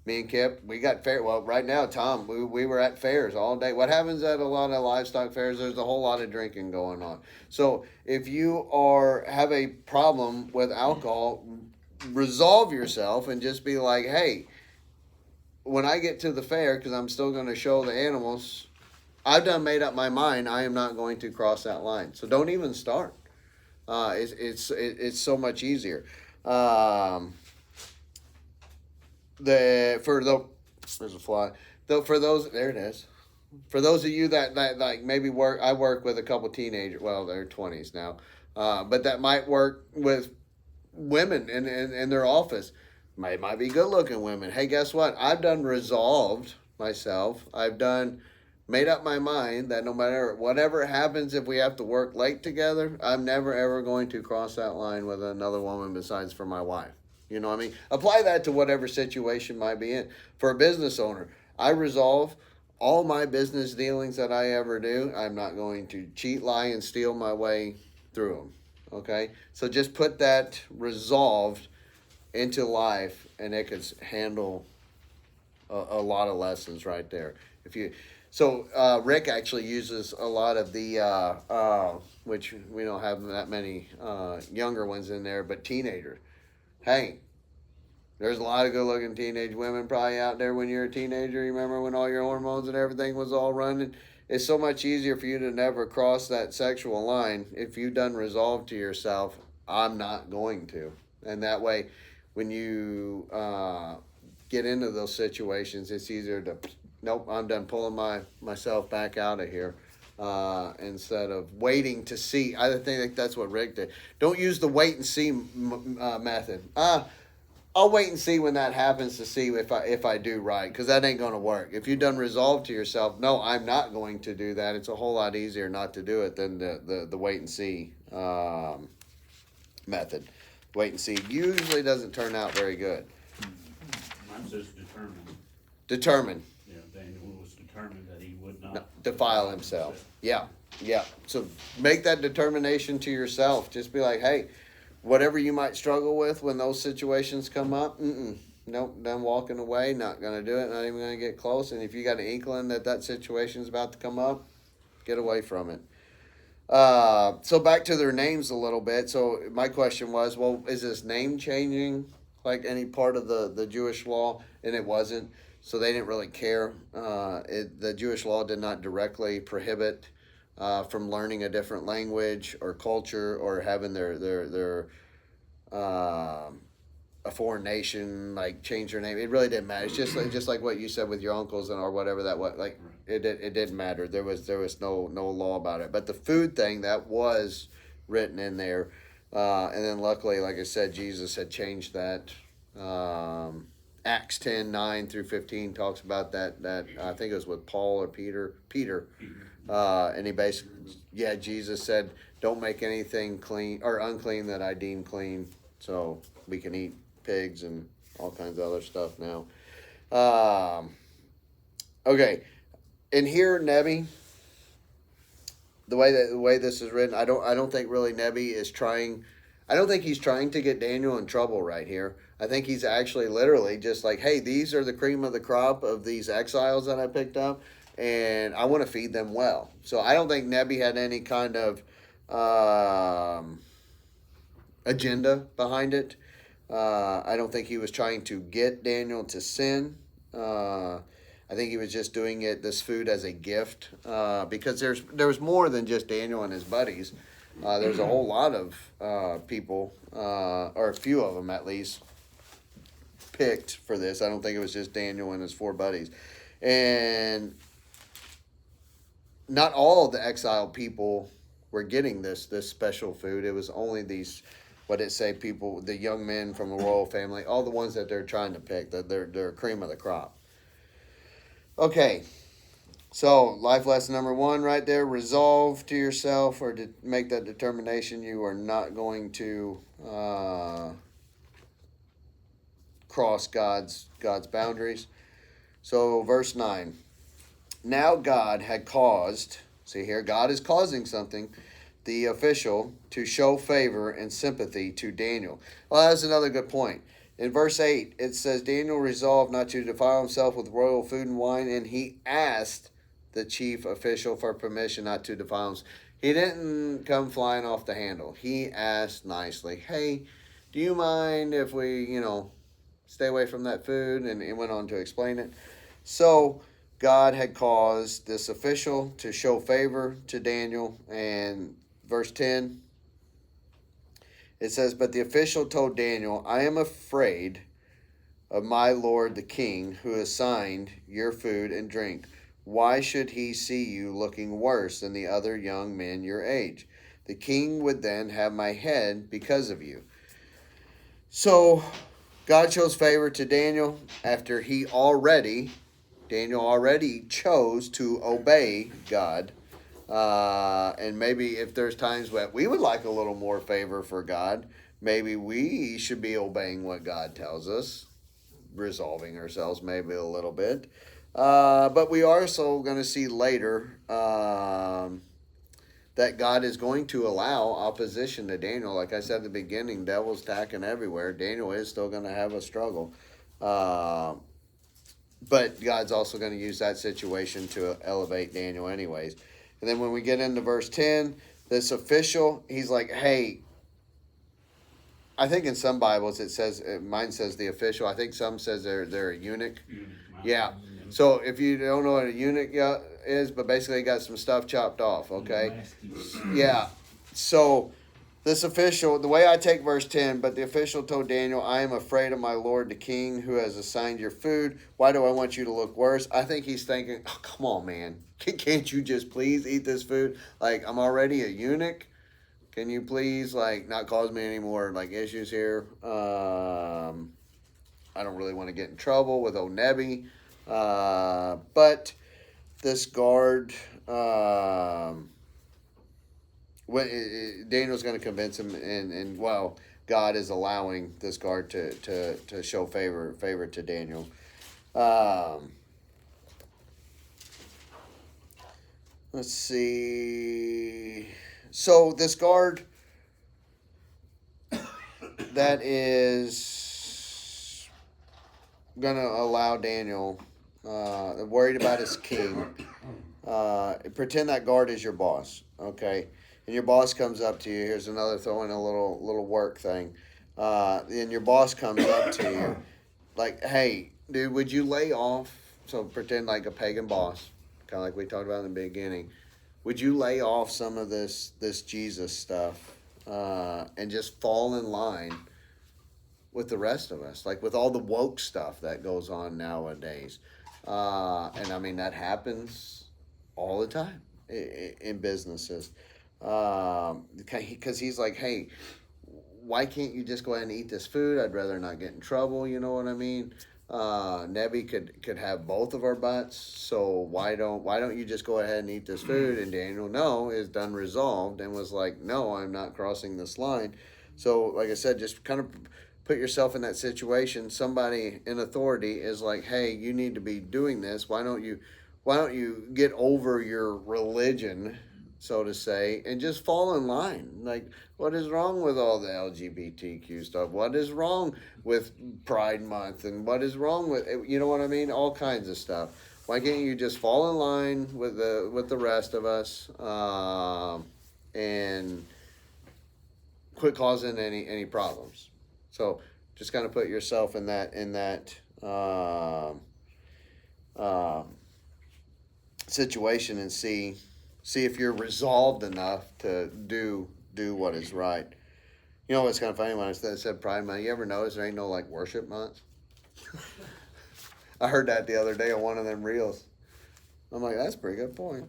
[SPEAKER 1] Me and Kip, we got fair. Well, right now, Tom, we were at fairs all day. What happens at a lot of livestock fairs? There's a whole lot of drinking going on. So if you have a problem with alcohol, resolve yourself and just be like, hey, when I get to the fair, because I'm still going to show the animals, I've done made up my mind. I am not going to cross that line. So don't even start. It's so much easier. There's a fly. For those, there it is. For those of you that like maybe I work with a couple teenagers. Well, they're 20s now, but that might work with women in their office. Might be good looking women. Hey, guess what? I've done resolved myself. I've done made up my mind that no matter whatever happens, if we have to work late together, I'm never ever going to cross that line with another woman besides for my wife. You know what I mean? Apply that to whatever situation might be in. For a business owner, I resolve all my business dealings that I ever do. I'm not going to cheat, lie, and steal my way through them. Okay? So just put that resolved into life, and it could handle a lot of lessons right there. So Rick actually uses a lot of the, which we don't have that many younger ones in there, but teenagers. Hey, there's a lot of good-looking teenage women probably out there when you're a teenager. You remember when all your hormones and everything was all running? It's so much easier for you to never cross that sexual line if you've done resolve to yourself, I'm not going to. And that way, when you get into those situations, it's easier to, nope, I'm done pulling myself back out of here. Instead of waiting to see. I think that's what Rick did. Don't use the wait and see method. I'll wait and see when that happens to see if I do right, because that ain't going to work. If you've done resolve to yourself, no, I'm not going to do that. It's a whole lot easier not to do it than the wait and see method. Wait and see usually doesn't turn out very good.
[SPEAKER 2] Mine says determined.
[SPEAKER 1] Determined.
[SPEAKER 2] Yeah, Daniel was determined that he would not
[SPEAKER 1] Defile himself. Yeah. So make that determination to yourself. Just be like, hey, whatever you might struggle with when those situations come up, nope, then walking away, not going to do it, not even going to get close. And if you got an inkling that situation is about to come up, get away from it. So back to their names a little bit. So my question was, well, is this name changing like any part of the Jewish law? And it wasn't. So they didn't really care. The Jewish law did not directly prohibit from learning a different language or culture or having their a foreign nation like change their name. It really didn't matter. It's just like what you said with your uncles or whatever that was. Like it didn't matter. There was no law about it. But the food thing that was written in there, and then luckily, like I said, Jesus had changed that. Acts 10:9 through 15 talks about that I think it was with Paul or Peter, and he basically, Jesus said, don't make anything clean or unclean that I deem clean, so we can eat pigs and all kinds of other stuff now. Okay, and here Nebi, the way this is written, I don't think really Nebi is trying. I don't think he's trying to get Daniel in trouble right here. I think he's actually literally just like, hey, these are the cream of the crop of these exiles that I picked up, and I want to feed them well. So I don't think Nebi had any kind of agenda behind it. I don't think he was trying to get Daniel to sin. I think he was just doing this food as a gift, because there was more than just Daniel and his buddies. There's a whole lot of people, or a few of them at least, picked for this. I don't think it was just Daniel and his 4 buddies. And not all of the exiled people were getting this special food. It was only these, what did it say, people, the young men from the royal family, all the ones that they're trying to pick, that they're cream of the crop. Okay, so life lesson number 1 right there: resolve to yourself, or to make that determination you are not going to cross God's boundaries. So verse 9. Now God had caused, see here, God is causing something, the official to show favor and sympathy to Daniel. Well, that's another good point. In verse 8, it says, Daniel resolved not to defile himself with royal food and wine, and he asked the chief official for permission not to defile himself. He didn't come flying off the handle. He asked nicely, hey, do you mind if we, stay away from that food? And it went on to explain it. So God had caused this official to show favor to Daniel. And verse 10, it says, but the official told Daniel, I am afraid of my lord the king, who assigned your food and drink. Why should he see you looking worse than the other young men your age? The king would then have my head because of you. So God shows favor to Daniel after Daniel already chose to obey God. And maybe if there's times that we would like a little more favor for God, maybe we should be obeying what God tells us, resolving ourselves maybe a little bit. But we are also going to see later that God is going to allow opposition to Daniel. Like I said at the beginning, devil's attacking everywhere. Daniel is still going to have a struggle. But God's also going to use that situation to elevate Daniel anyways. And then when we get into verse 10, this official, he's like, hey, I think in some Bibles it says, mine says the official. I think some says they're a eunuch. Yeah. So if you don't know what a eunuch is, but basically got some stuff chopped off, okay? Yeah. So this official, the way I take verse 10, but the official told Daniel, I am afraid of my lord the king, who has assigned your food. Why do I want you to look worse? I think he's thinking, oh, come on, man. Can't you just please eat this food? Like, I'm already a eunuch. Can you please, not cause me any more, issues here? I don't really want to get in trouble with old Nebi. But this guard, Daniel's going to convince him, and God is allowing this guard to show favor to Daniel. Let's see. So this guard that is going to allow Daniel, worried about his king, pretend that guard is your boss, okay? And your boss comes up to you. Here's another throwing a little work thing. And your boss comes up to you like, hey, dude, would you lay off? So pretend like a pagan boss, kind of like we talked about in the beginning. Would you lay off some of this Jesus stuff and just fall in line with the rest of us, like with all the woke stuff that goes on nowadays? And I mean, that happens all the time in businesses. Because he's like, hey, why can't you just go ahead and eat this food? I'd rather not get in trouble. You know what I mean? Nebi could have both of our butts. So why don't you just go ahead and eat this food? And Daniel, is done resolved and was like, no, I'm not crossing this line. So like I said, just kind of put yourself in that situation. Somebody in authority is like, hey, you need to be doing this. Why don't you get over your religion, so to say, and just fall in line? Like, what is wrong with all the LGBTQ stuff? What is wrong with Pride Month? And what is wrong with, you know what I mean? All kinds of stuff. Why can't you just fall in line with the rest of us and quit causing any problems? So just kind of put yourself in that situation and see if you're resolved enough to do do what is right. You know what's kind of funny when I said Pride Month? You ever notice there ain't no like worship month? I heard that the other day on one of them reels. I'm like, that's a pretty good point.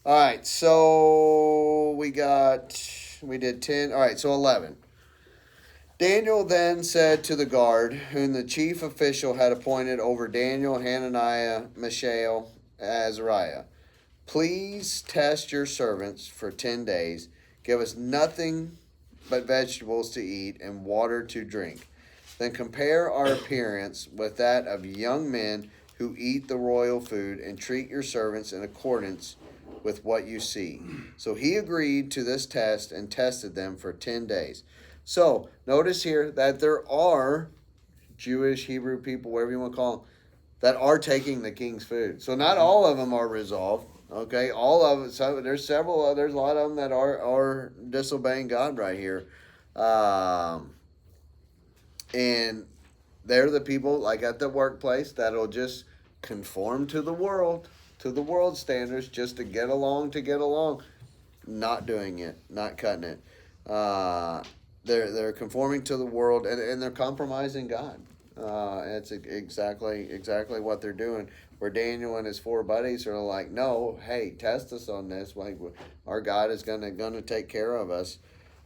[SPEAKER 1] All right, so we did 10. All right, so 11. Daniel then said to the guard, whom the chief official had appointed over Daniel, Hananiah, Mishael, Azariah, please test your servants for 10 days. Give us nothing but vegetables to eat and water to drink. Then compare our appearance with that of young men who eat the royal food, and treat your servants in accordance with what you see. So he agreed to this test and tested them for 10 days. So notice here that there are Jewish, Hebrew people, whatever you want to call them, that are taking the king's food. So not all of them are resolved. Okay, all of it. So there's several. There's a lot of them that are disobeying God right here, and they're the people like at the workplace that'll just conform to the world standards, just to get along, not doing it, not cutting it. They're conforming to the world, and they're compromising God. It's exactly what they're doing. Where Daniel and his 4 buddies are like, no, hey, test us on this. Like, our God is gonna take care of us.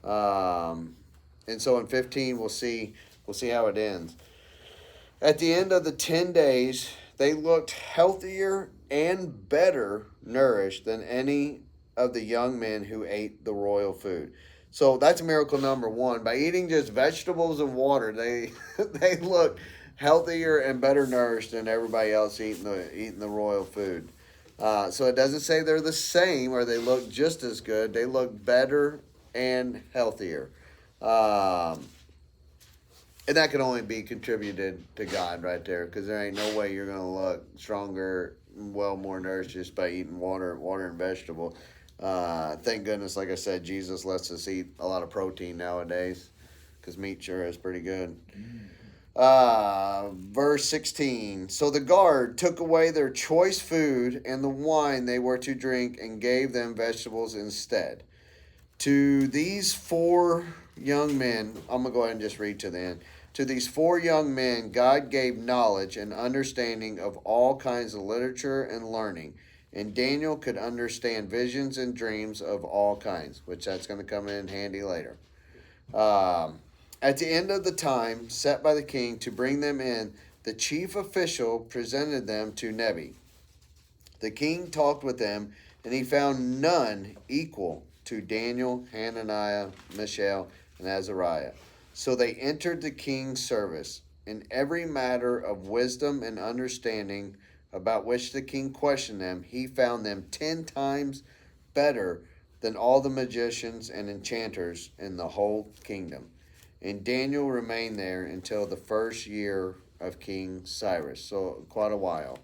[SPEAKER 1] And so in 15, we'll see how it ends. At the end of the 10 days, they looked healthier and better nourished than any of the young men who ate the royal food. So that's miracle number 1. By eating just vegetables and water, they look healthier and better nourished than everybody else eating the royal food. So it doesn't say they're the same or they look just as good. They look better and healthier. And that can only be contributed to God right there, because there ain't no way you're going to look stronger, more nourished just by eating water and vegetable. Thank goodness, like I said, Jesus lets us eat a lot of protein nowadays, because meat sure is pretty good. Verse 16. So the guard took away their choice food and the wine they were to drink, and gave them vegetables instead. To these 4 young men, I'm going to go ahead and just read to the end. To these 4 young men, God gave knowledge and understanding of all kinds of literature and learning. And Daniel could understand visions and dreams of all kinds, which that's going to come in handy later. At the end of the time set by the king to bring them in, the chief official presented them to Nebi. The king talked with them, and he found none equal to Daniel, Hananiah, Mishael, and Azariah. So they entered the king's service. In every matter of wisdom and understanding about which the king questioned them, he found them 10 times better than all the magicians and enchanters in the whole kingdom. And Daniel remained there until the first year of King Cyrus, so quite a while.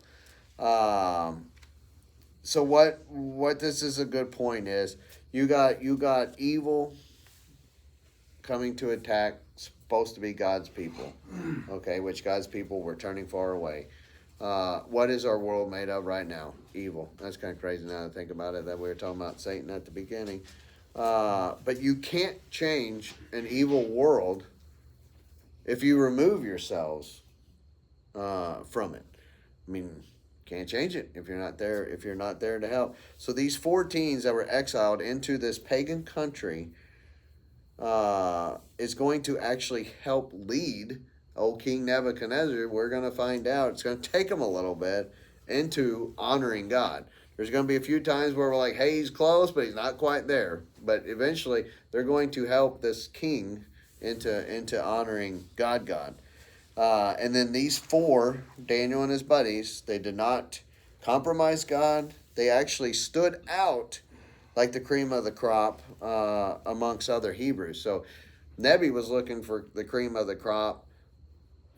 [SPEAKER 1] So what this is a good point is, you got evil coming to attack supposed to be God's people, okay, which God's people were turning far away. What is our world made of right now? Evil. That's kind of crazy now to think about it, that we were talking about Satan at the beginning. But you can't change an evil world if you remove yourselves from it. I mean, can't change it if you're not there to help. So these 4 teens that were exiled into this pagan country is going to actually help lead old King Nebuchadnezzar. We're going to find out. It's going to take him a little bit into honoring God. There's going to be a few times where we're like, hey, he's close, but he's not quite there. But eventually, they're going to help this king into honoring God. And then these 4, Daniel and his buddies, they did not compromise God. They actually stood out like the cream of the crop amongst other Hebrews. So Nebi was looking for the cream of the crop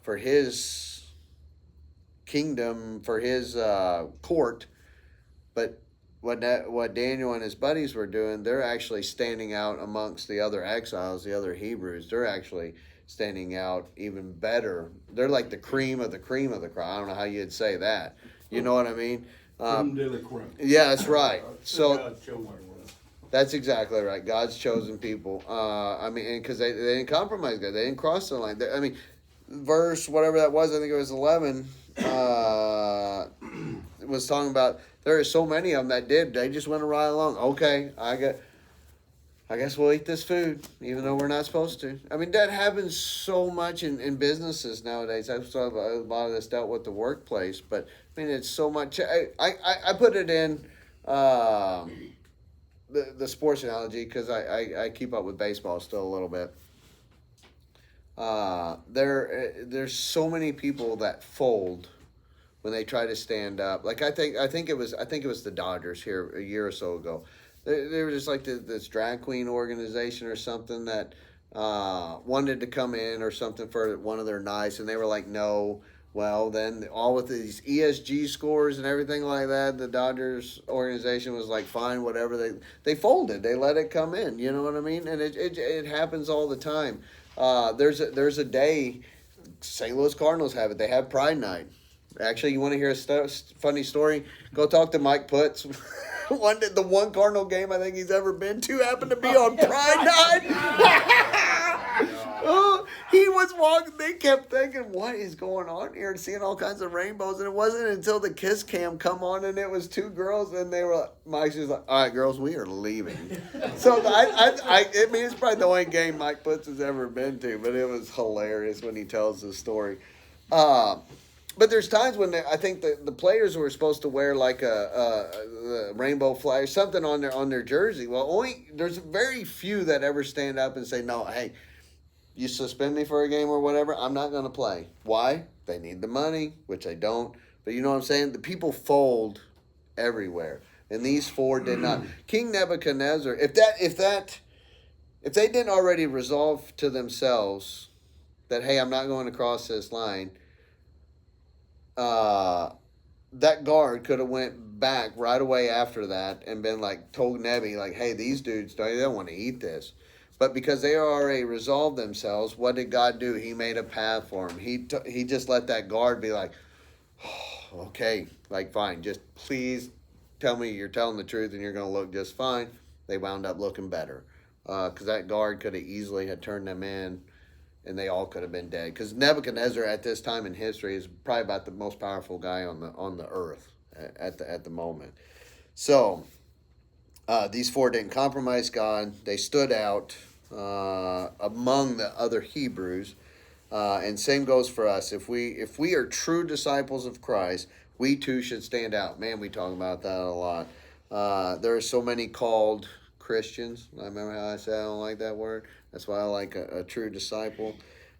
[SPEAKER 1] for his kingdom, for his court. But what Daniel and his buddies were doing, they're actually standing out amongst the other exiles, the other Hebrews. They're actually standing out even better. They're like the cream of the crop. I don't know how you'd say that. You know what I mean? Yeah, that's right. So That's exactly right. God's chosen people. I mean, because they didn't compromise God. They didn't cross the line. I mean, verse whatever that was, I think it was 11. Was talking about there are so many of them that did. They just went right along. Okay, I guess we'll eat this food, even though we're not supposed to. I mean, that happens so much in businesses nowadays. I've saw a lot of this dealt with the workplace, but I mean, it's so much. I put it in the sports analogy because I keep up with baseball still a little bit. There's so many people that fold when they try to stand up. Like I think it was the Dodgers here a year or so ago. They were just like this drag queen organization or something that wanted to come in or something for one of their nights, and they were like, no. Well, then all with these ESG scores and everything like that, the Dodgers organization was like, fine, whatever. They folded. They let it come in. You know what I mean? And it happens all the time. There's a day, St. Louis Cardinals have it. They have Pride Night. Actually, you want to hear a funny story? Go talk to Mike Putz. The one Cardinal game I think he's ever been to happened to be on Pride Night. He was walking. They kept thinking, "What is going on here?" And seeing all kinds of rainbows. And it wasn't until the kiss cam come on, and it was two girls, and they were. Mike's just like, "All right, girls, we are leaving." So I mean, it's probably the only game Mike Putz has ever been to, but it was hilarious when he tells the story. But there's times when I think the players were supposed to wear like a rainbow flag, something on their jersey. Well, there's very few that ever stand up and say, "No, hey, you suspend me for a game or whatever, I'm not going to play." Why? They need the money, which they don't. But you know what I'm saying? The people fold everywhere, and these four did not. King Nebuchadnezzar, if they didn't already resolve to themselves that, hey, I'm not going to cross this line. That guard could have went back right away after that and been like, told Nebi, like, hey, these dudes, they don't want to eat this. But because they already resolved themselves, what did God do? He made a path for them. He just let that guard be like, oh, okay, like, fine, just please tell me you're telling the truth and you're going to look just fine. They wound up looking better because that guard could have easily had turned them in, and they all could have been dead. Because Nebuchadnezzar at this time in history is probably about the most powerful guy on the earth at the moment. So these four didn't compromise God. They stood out among the other Hebrews. And same goes for us. If we are true disciples of Christ, we too should stand out. Man, we talk about that a lot. There are so many called Christians. I remember how I said I don't like that word. That's why I like a true disciple.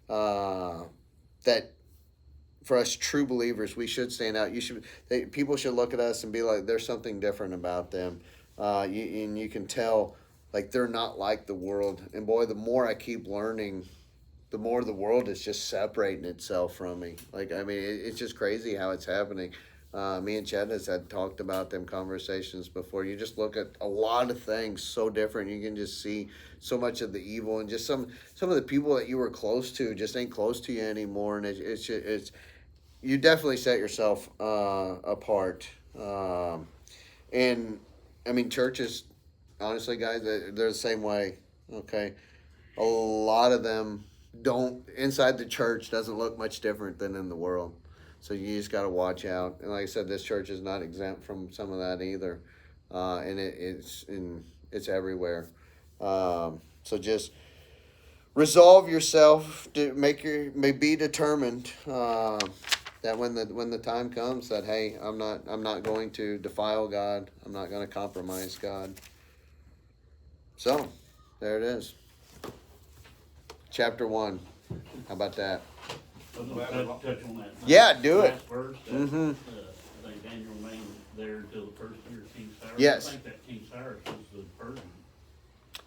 [SPEAKER 1] That for us true believers, we should stand out. People should look at us and be like, there's something different about them. And you can tell, like, they're not like the world. And boy, the more I keep learning, the more the world is just separating itself from me. Like, I mean, it's just crazy how it's happening. Me and Chad had talked about them conversations before. You just look at a lot of things so different. You can just see so much of the evil, and just some of the people that you were close to just ain't close to you anymore. And it's you definitely set yourself apart. And I mean, churches, honestly, guys, they're the same way. Okay, a lot of them inside the church doesn't look much different than in the world. So you just got to watch out. And like I said, this church is not exempt from some of that either. And it's everywhere. So just resolve yourself to be determined that when the time comes that, hey, I'm not going to defile God. I'm not going to compromise God. So there it is. Chapter 1. How about that?
[SPEAKER 2] I'm gonna touch on that.
[SPEAKER 1] Yeah, do it.
[SPEAKER 2] Last verse, I think Daniel remained there until the first year of King Cyrus.
[SPEAKER 1] Yes.
[SPEAKER 2] I think that King Cyrus was the Persian.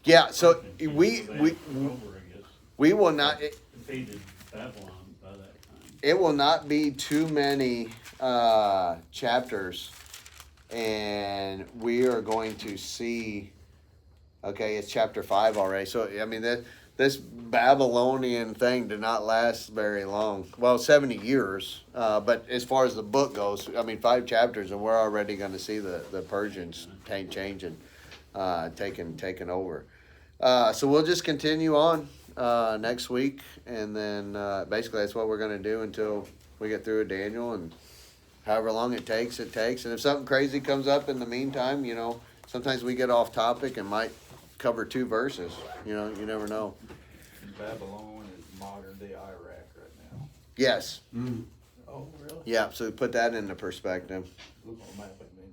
[SPEAKER 1] Yeah, so
[SPEAKER 2] Persian
[SPEAKER 1] we
[SPEAKER 2] king, over, I guess.
[SPEAKER 1] we will not.
[SPEAKER 2] Defeated Babylon by that time.
[SPEAKER 1] It will not be too many chapters, and we are going to see. Okay, it's chapter 5 already. So I mean this Babylonian thing did not last very long. Well, 70 years. But as far as the book goes, I mean, 5 chapters, and we're already going to see the Persians changing. taken over. So we'll just continue on next week, and then basically that's what we're going to do until we get through with Daniel, and however long it takes, it takes. And if something crazy comes up in the meantime, you know, sometimes we get off topic and might cover 2 verses. You know, you never know.
[SPEAKER 3] Babylon is modern day Iraq right now.
[SPEAKER 1] Yes.
[SPEAKER 3] Oh, really?
[SPEAKER 1] Yeah. So put that into perspective.
[SPEAKER 3] Look on the map, I mean,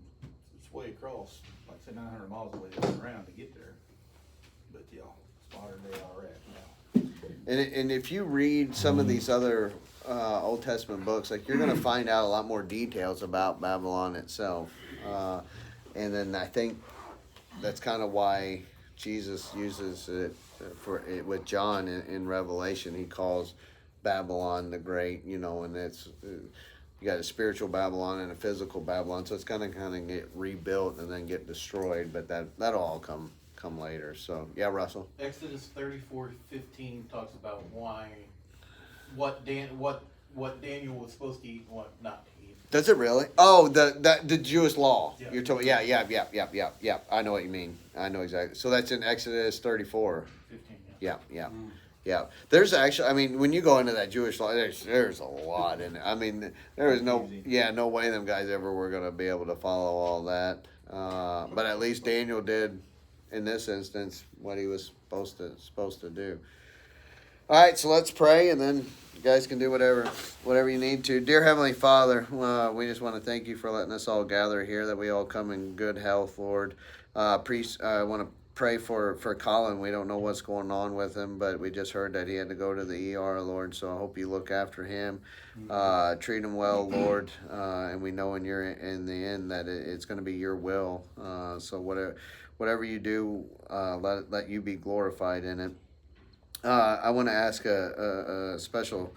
[SPEAKER 3] it's way across, like say 900 miles away down around to get there. But yeah, it's modern day Iraq now.
[SPEAKER 1] And if you read some of these other Old Testament books, like you're going to find out a lot more details about Babylon itself. And then I think that's kind of why Jesus uses it for it with John in Revelation. He calls Babylon the Great, you know, and it's you got a spiritual Babylon and a physical Babylon, so it's gonna kind of get rebuilt and then get destroyed. But that'll all come later. So yeah, Russell.
[SPEAKER 5] Exodus 34:15 talks about what Daniel was supposed to eat and what not to eat.
[SPEAKER 1] Does it really? Oh, the Jewish law.
[SPEAKER 5] Yeah.
[SPEAKER 1] You're talking. Yeah. I know what you mean. I know exactly. So that's in Exodus 34.
[SPEAKER 5] 15.
[SPEAKER 1] Yeah. There's actually, I mean, when you go into that Jewish law, there's a lot in it. I mean, there was no way them guys ever were going to be able to follow all that. But at least Daniel did, in this instance, what he was supposed to do. All right, so let's pray, and then you guys can do whatever you need to. Dear Heavenly Father, we just want to thank you for letting us all gather here, that we all come in good health, Lord. I want to pray for Colin. We don't know what's going on with him, but we just heard that he had to go to the ER, Lord. So I hope you look after him, treat him well, Lord. And we know in the end that it's going to be your will. So whatever you do, let you be glorified in it. I want to ask a special,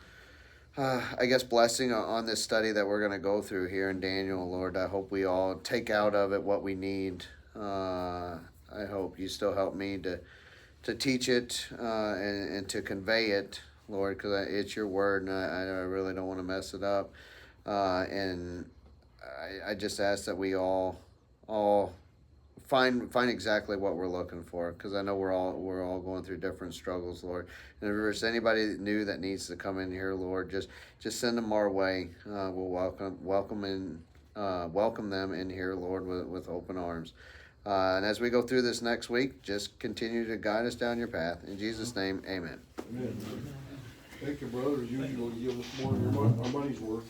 [SPEAKER 1] I guess, blessing on this study that we're going to go through here in Daniel, Lord. I hope we all take out of it what we need. I hope you still help me to teach it and to convey it, Lord, because it's your word, and I really don't want to mess it up. And I just ask that we all find exactly what we're looking for, because I know we're all going through different struggles, Lord. And if there's anybody new that needs to come in here, Lord, just send them our way. We'll welcome them in here, Lord, with open arms. And as we go through this next week, just continue to guide us down your path. In Jesus' name, amen.
[SPEAKER 6] Amen. Thank you, brother. As usual, you give us more than our money's worth.